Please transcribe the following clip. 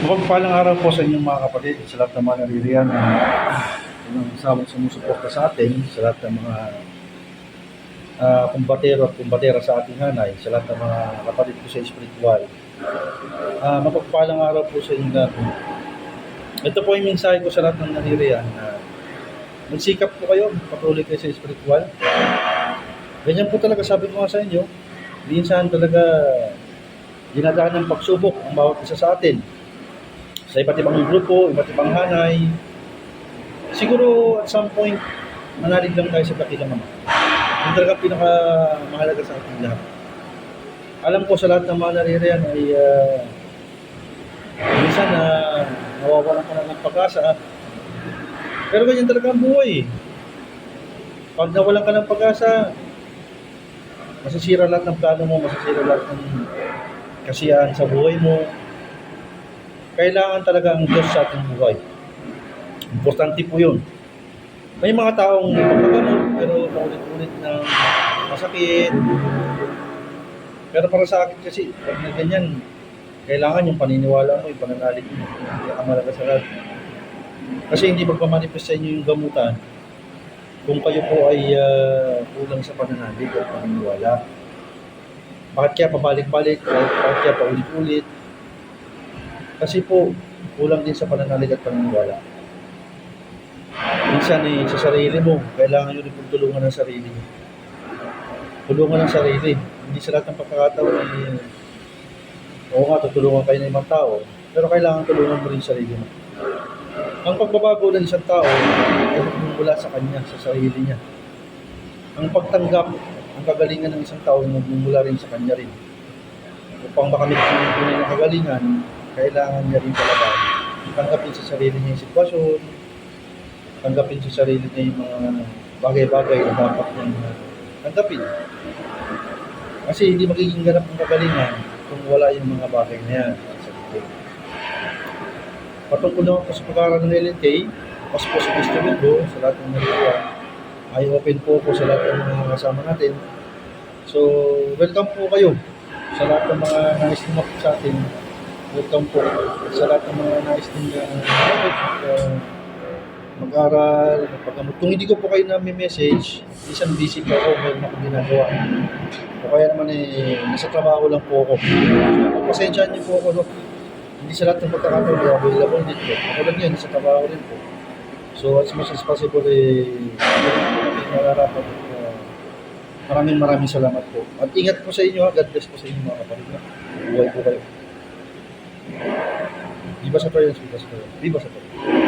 Mapagpalang araw po sa inyong mga kapatid, sa lahat ng mga naririyan na sabang sumusuporta sa atin, sa lahat ng mga kumbatero at kumbatera sa ating hanay, sa lahat ng mga kapatid ko sa spiritual. Mapagpalang araw po sa inyong lahat. Ito po yung mensahe ko sa lahat ng naririyan na magsikap po kayo, patuloy kayo sa spiritual. Ganyan po talaga sabi ko nga sa inyo, minsan talaga dinadaan ng pagsubok ang bawat isa sa atin. Sa iba't ibang grupo, iba't ibang hanay. Siguro at some point, manalig lang tayo sa dakilang Ama. Yung talaga pinakamahalaga sa ating lahat. Alam ko sa lahat ng mga naririyan ay minsan na nawawalan ka na ng pag-asa. Pero ganyan talaga ang buhay. Pag nawalan ka ng pag-asa, masisira lahat ng plano mo, masisira lahat ng kasiyahan sa buhay mo. Kailangan talaga ang Diyos sa ating buhay. Importante po yun. May mga taong nagpapagamot pero paulit-ulit na masakit. Pero para sa akin kasi, pag na ganyan, kailangan yung paniniwala mo, yung pananalig mo. Hindi ka malaga sa lahat. Kasi hindi magpamanifest sa inyo yung gamutan kung kayo po ay kulang sa pananalig at paniniwala. Bakit kaya pabalik-balik? Bakit kaya paulit-ulit? Kasi po, kulang din sa pananalig at paniniwala. Minsan sa sarili mo, kailangan nyo rin tulungan ng sarili. Tulungan ng sarili. Hindi sa lahat ng pagkakataon oo nga, tutulungan kayo ng ibang tao, pero kailangan tulungan mo rin sarili mo. Ang pagbabago ng isang tao ay magmumula sa kanya, sa sarili niya. Ang pagtanggap, ang kagalingan ng isang tao ay magmumula rin sa kanya rin. Upang makamit ang tunay na kagalingan, kailangan niya rin talaga tanggapin sa sarili niya yung sitwasyon, tanggapin sa sarili niya yung mga bagay-bagay na dapat niyang tanggapin. Kasi hindi magiging ganap ang kagalingan kung wala yung mga bagay na yan sa sarili. Patungkol naman po sa pag-aaral ng LNK, pas po sa Cristo Mundo, sa lahat ng nariwa, ay open po sa lahat ng mga kasama natin. So, welcome po kayo sa lahat ng mga nais lumapit sa atin. Welcome po sa lahat ng mga nais din mag-aral, magpagamot. Kung hindi ko po kayo na-message, isang busy po ako, meron akong ginagawa. O kaya naman nasa trabaho lang po ako. So, pasensyaan niyo po ako, no? Hindi sa lahat ng pagkakataon na available din po. Ako lang yun, nasa trabaho rin po. So, as much as possible, nararapat. Maraming salamat po. At ingat po sa inyo, ha? God bless po sa inyo mga kapatid. Buhay po kayo. Viva sa Toyo, Viva sa Toyo.